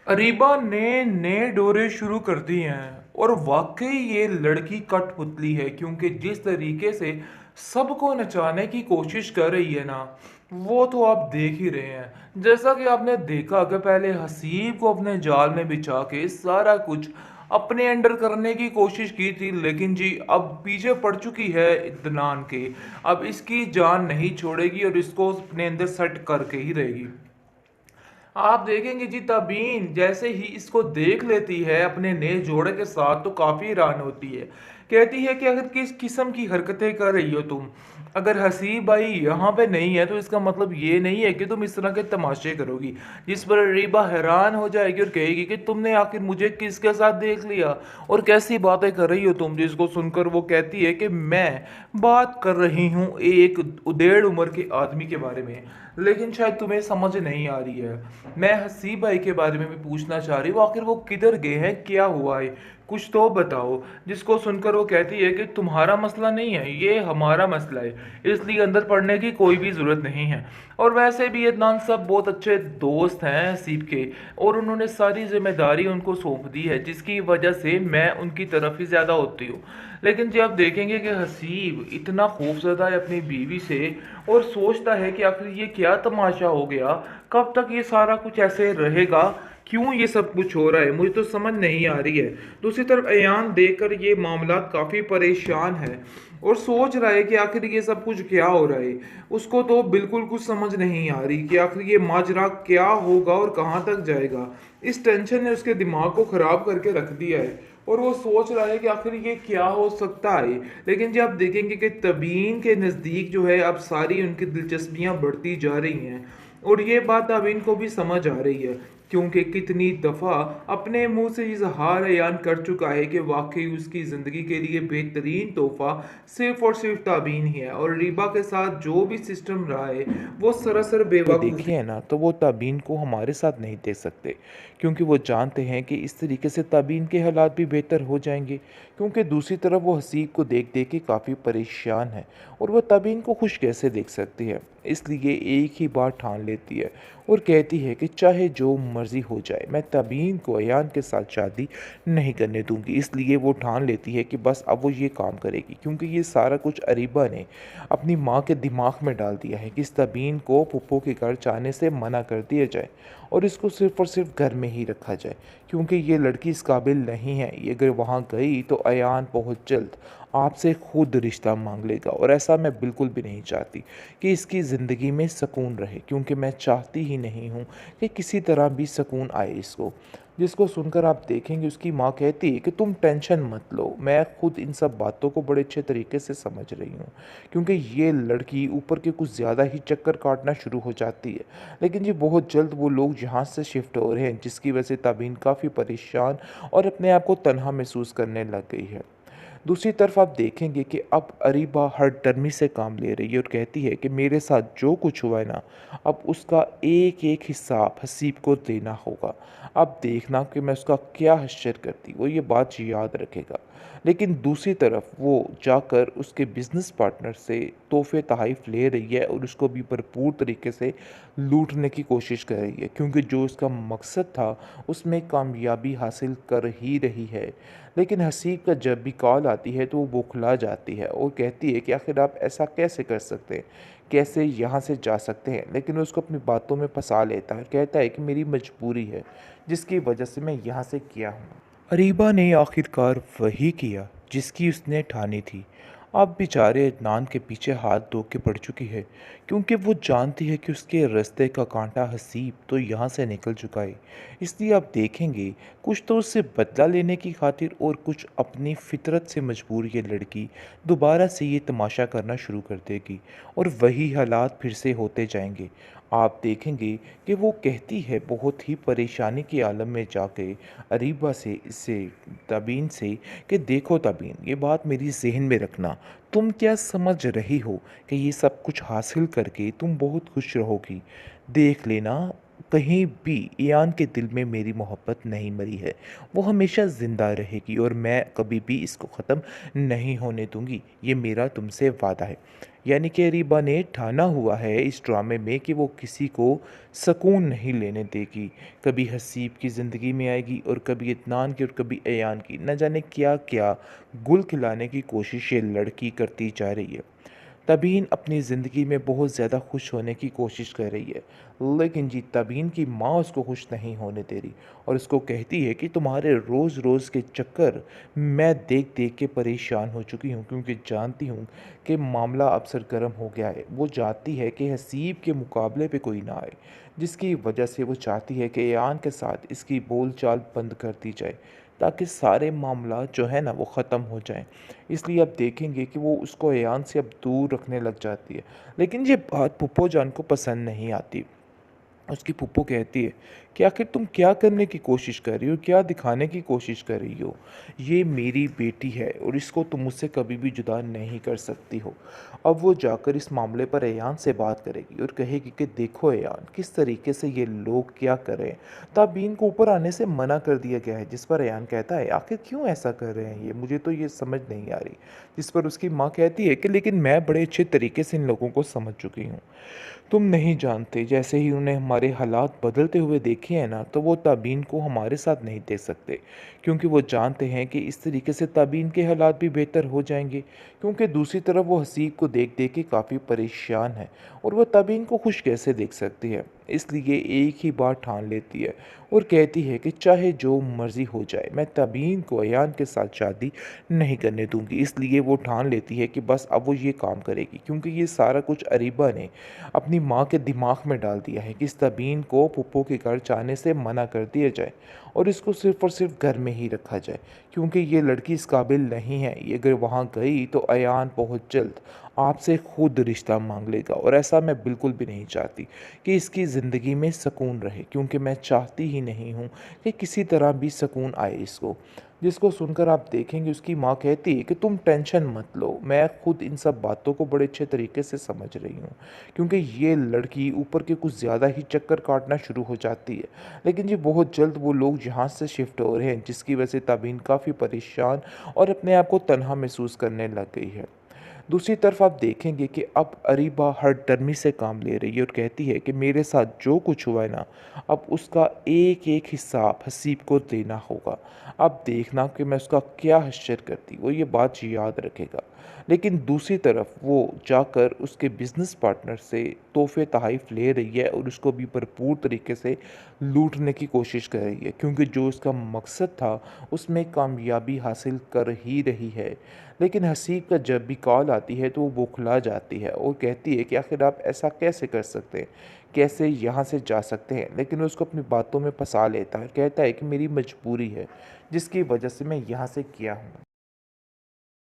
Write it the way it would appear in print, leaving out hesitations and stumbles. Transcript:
अरीबा ने नए दौरे शुरू कर दिए हैं और वाकई ये लड़की कठपुतली है क्योंकि जिस तरीके से सबको नचाने की कोशिश कर रही है ना, वो तो आप देख ही रहे हैं। जैसा कि आपने देखा कि पहले हसीब को अपने जाल में बिछा के सारा कुछ अपने अंडर करने की कोशिश की थी, लेकिन जी अब पीछे पड़ चुकी है इत्मीनान के। अब इसकी जान नहीं छोड़ेगी और इसको अपने अंदर सेट करके ही रहेगी। आप देखेंगे जी तबीन जैसे ही इसको देख लेती है अपने नए जोड़े के साथ तो काफी हैरान होती है। कहती है कि अगर किस किस्म की हरकतें कर रही हो तुम। अगर हसीब भाई यहाँ पे नहीं है तो इसका मतलब ये नहीं है कि तुम इस तरह के तमाशे करोगी। जिस पर रीबा हैरान हो जाएगी और कहेगी कि तुमने आखिर मुझे किसके साथ देख लिया और कैसी बातें कर रही हो तुम। जिसको सुनकर वो कहती है कि मैं बात कर रही हूँ एक उदेड़ उम्र के आदमी के बारे में, लेकिन शायद तुम्हें समझ नहीं आ रही है। मैं हसीब भाई के बारे में भी पूछना चाह रही हूँ, आखिर वो किधर गए हैं, क्या हुआ है, कुछ तो बताओ। जिसको सुनकर वो कहती है कि तुम्हारा मसला नहीं है, ये हमारा मसला है, इसलिए अंदर पढ़ने की कोई भी ज़रूरत नहीं है। और वैसे भी अदनान सब बहुत अच्छे दोस्त हैं हसीब के, और उन्होंने सारी जिम्मेदारी उनको सौंप दी है, जिसकी वजह से मैं उनकी तरफ ही ज़्यादा होती हूँ। लेकिन जब आप देखेंगे कि हसीब इतना खौफजदा है अपनी बीवी से और सोचता है कि आखिर ये क्या तमाशा हो गया, कब तक ये सारा कुछ ऐसे रहेगा, क्यों ये सब कुछ हो रहा है, मुझे तो समझ नहीं आ रही है। दूसरी तरफ अयान देखकर ये मामला काफ़ी परेशान है और सोच रहा है कि आखिर ये सब कुछ क्या हो रहा है। उसको तो बिल्कुल कुछ समझ नहीं आ रही कि आखिर ये माजरा क्या होगा और कहाँ तक जाएगा। इस टेंशन ने उसके दिमाग को खराब करके रख दिया है और वो सोच रहा है कि आखिर ये क्या हो सकता है। लेकिन जब आप देखेंगे कि तबीन के नज़दीक जो है अब सारी उनकी दिलचस्पियां बढ़ती जा रही हैं, और ये बात अब इनको भी समझ आ रही है, क्योंकि कितनी दफ़ा अपने मुंह से इजहार बयान कर चुका है कि वाकई उसकी ज़िंदगी के लिए बेहतरीन तोहफा सिर्फ और सिर्फ ताबीन ही है, और रीबा के साथ जो भी सिस्टम रहा है वो सरासर वो बेवकूफ़ी। देखे हैं ना तो वो ताबीन को हमारे साथ नहीं देख सकते, क्योंकि वो जानते हैं कि इस तरीके से ताबीन के हालात भी बेहतर हो जाएंगे। क्योंकि दूसरी तरफ वो हसीब को देख देख के काफ़ी परेशान है और वह ताबीन को खुश कैसे देख सकती है। इसलिए एक ही बात ठान लेती है और कहती है कि चाहे जो मर्ज़ी हो जाए मैं ताबीन को अयान के साथ शादी नहीं करने दूंगी। इसलिए वो ठान लेती है कि बस अब वो ये काम करेगी, क्योंकि ये सारा कुछ अरीबा ने अपनी माँ के दिमाग में डाल दिया है कि इस तबीन को पप्पो के घर जाने से मना कर दिया जाए और इसको सिर्फ़ और सिर्फ घर में ही रखा जाए, क्योंकि ये लड़की इस काबिल नहीं है। ये अगर वहाँ गई तो अयान बहुत जल्द आपसे खुद रिश्ता मांग लेगा, और ऐसा मैं बिल्कुल भी नहीं चाहती कि इसकी ज़िंदगी में सुकून रहे, क्योंकि मैं चाहती ही नहीं हूँ कि किसी तरह भी सुकून आए इसको। जिसको सुनकर आप देखेंगे उसकी माँ कहती है कि तुम टेंशन मत लो, मैं खुद इन सब बातों को बड़े अच्छे तरीके से समझ रही हूँ, क्योंकि ये लड़की ऊपर के कुछ ज़्यादा ही चक्कर काटना शुरू हो जाती है। लेकिन ये बहुत जल्द वो लोग जहाँ से शिफ्ट हो रहे हैं, जिसकी वजह से ताबीन काफ़ी परेशान और अपने आप को तनहा महसूस करने लग गई है। दूसरी तरफ आप देखेंगे कि अब अरीबा हरदर्मी से काम ले रही है और कहती है कि मेरे साथ जो कुछ हुआ है ना, अब उसका एक एक हिसाब हसीब को देना होगा। अब देखना कि मैं उसका क्या हश्र करती, वो ये बात याद रखेगा। लेकिन दूसरी तरफ वो जाकर उसके बिजनेस पार्टनर से तोहफे तहफ़ ले रही है और उसको भी भरपूर तरीके से लूटने की कोशिश कर रही है, क्योंकि जो उसका मकसद था उसमें कामयाबी हासिल कर ही रही है। लेकिन हसीब का जब भी कॉल आती है तो वो बौखला जाती है और कहती है कि आखिर आप ऐसा कैसे कर सकते हैं, कैसे यहाँ से जा सकते हैं। लेकिन वो उसको अपनी बातों में फंसा लेता है, कहता है कि मेरी मजबूरी है जिसकी वजह से मैं यहाँ से किया हूँ। अरीबा ने आखिरकार वही किया जिसकी उसने ठानी थी। अब बेचारे अदनान के पीछे हाथ धो के पड़ चुकी है, क्योंकि वो जानती है कि उसके रास्ते का कांटा हसीब तो यहाँ से निकल चुका है। इसलिए आप देखेंगे कुछ तो उससे बदला लेने की खातिर और कुछ अपनी फितरत से मजबूर ये लड़की दोबारा से ये तमाशा करना शुरू कर देगी और वही हालात फिर से होते जाएंगे। आप देखेंगे कि वो कहती है बहुत ही परेशानी के आलम में जाके अरीबा से, इससे तबीन से, कि देखो तबीन ये बात मेरी जहन में रखना, तुम क्या समझ रही हो कि ये सब कुछ हासिल करके तुम बहुत खुश रहोगी। देख लेना, कहीं भी ईयान के दिल में मेरी मोहब्बत नहीं मरी है। वो हमेशा ज़िंदा रहेगी और मैं कभी भी इसको ख़त्म नहीं होने दूँगी। ये मेरा तुमसे वादा है। यानी कि अरीबा ने ठाना हुआ है इस ड्रामे में कि वो किसी को सुकून नहीं लेने देगी। कभी हसीब की ज़िंदगी में आएगी और कभी इत्नान की और कभी अयान की। न जाने क्या-क्या गुल खिलाने की कोशिश ये लड़की करती जा रही है। तबीन अपनी ज़िंदगी में बहुत ज़्यादा खुश होने की कोशिश कर रही है, लेकिन जी तबीन की माँ उसको खुश नहीं होने दे रही और उसको कहती है कि तुम्हारे रोज़ रोज़ के चक्कर मैं देख देख के परेशान हो चुकी हूँ, क्योंकि जानती हूँ कि मामला अब सरगर्म हो गया है। वो चाहती है कि हसीब के मुकाबले पे कोई ना आए, जिसकी वजह से वो चाहती है कि ईयान के साथ इसकी बोलचाल बंद कर दी जाए, ताकि सारे मामला जो है ना वो ख़त्म हो जाएं। इसलिए आप देखेंगे कि वो उसको ईयान से अब दूर रखने लग जाती है। लेकिन ये बात फूफो जान को पसंद नहीं आती। उसकी फूफो कहती है कि आखिर तुम क्या करने की कोशिश कर रही हो, क्या दिखाने की कोशिश कर रही हो। ये मेरी बेटी है और इसको तुम मुझसे कभी भी जुदा नहीं कर सकती हो। अब वो जाकर इस मामले पर अयान से बात करेगी और कहेगी कि देखो अयान, किस तरीके से ये लोग क्या कर रहे हैं। ताबीन को ऊपर आने से मना कर दिया गया है, जिस पर अयान कहता है आखिर क्यों ऐसा कर रहे हैं ये, मुझे तो ये समझ नहीं आ रही। जिस पर उसकी माँ कहती है कि लेकिन मैं बड़े अच्छे तरीके से इन लोगों को समझ चुकी हूँ। तुम नहीं जानते, जैसे ही उन्हें हमारे हालात बदलते हुए देखे हैं ना, तो वो ताबीन को हमारे साथ नहीं देख सकते, क्योंकि वो जानते हैं कि इस तरीके से ताबीन के हालात भी बेहतर हो जाएंगे। क्योंकि दूसरी तरफ वो हसीब को देख देख के काफ़ी परेशान है और वो ताबीन को खुश कैसे देख सकती है। इसलिए एक ही बात ठान लेती है और कहती है कि चाहे जो मर्ज़ी हो जाए, मैं ताबीन को अयान के साथ शादी नहीं करने दूंगी। इसलिए वो ठान लेती है कि बस अब वो ये काम करेगी, क्योंकि ये सारा कुछ अरीबा ने अपनी माँ के दिमाग में डाल दिया है कि इस तबीन को पुप्पो के घर जाने से मना कर दिया जाए और इसको सिर्फ़ और सिर्फ घर में ही रखा जाए, क्योंकि ये लड़की इस काबिल नहीं है। ये अगर वहाँ गई तो अयान बहुत जल्द आपसे खुद रिश्ता मांग लेगा और ऐसा मैं बिल्कुल भी नहीं चाहती कि इसकी ज़िंदगी में सुकून रहे, क्योंकि मैं चाहती ही नहीं हूँ कि किसी तरह भी सुकून आए इसको। जिसको सुनकर आप देखेंगे उसकी माँ कहती है कि तुम टेंशन मत लो, मैं खुद इन सब बातों को बड़े अच्छे तरीके से समझ रही हूँ, क्योंकि ये लड़की ऊपर के कुछ ज़्यादा ही चक्कर काटना शुरू हो जाती है। लेकिन ये बहुत जल्द वो लोग यहाँ से शिफ्ट हो रहे हैं, जिसकी वजह से ताबीन काफ़ी परेशान और अपने आप को तनहा महसूस करने लग गई है। दूसरी तरफ आप देखेंगे कि अब अरीबा हरदर्मी से काम ले रही है और कहती है कि मेरे साथ जो कुछ हुआ है ना, अब उसका एक एक हिसाब हसीब को देना होगा। अब देखना कि मैं उसका क्या हश्र करती, वो ये बात याद रखेगा। लेकिन दूसरी तरफ वो जाकर उसके बिजनेस पार्टनर से तोहफे तोहफ़ ले रही है और उसको भी भरपूर तरीके से लूटने की कोशिश कर रही है, क्योंकि जो उसका मकसद था उसमें कामयाबी हासिल कर ही रही है। लेकिन हसीब का जब भी कॉल आती है तो वो बौखला जाती है और कहती है कि आखिर आप ऐसा कैसे कर सकते हैं, कैसे यहाँ से जा सकते हैं। लेकिन वो उसको अपनी बातों में फंसा लेता है, कहता है कि मेरी मजबूरी है जिसकी वजह से मैं यहाँ से गया हूँ।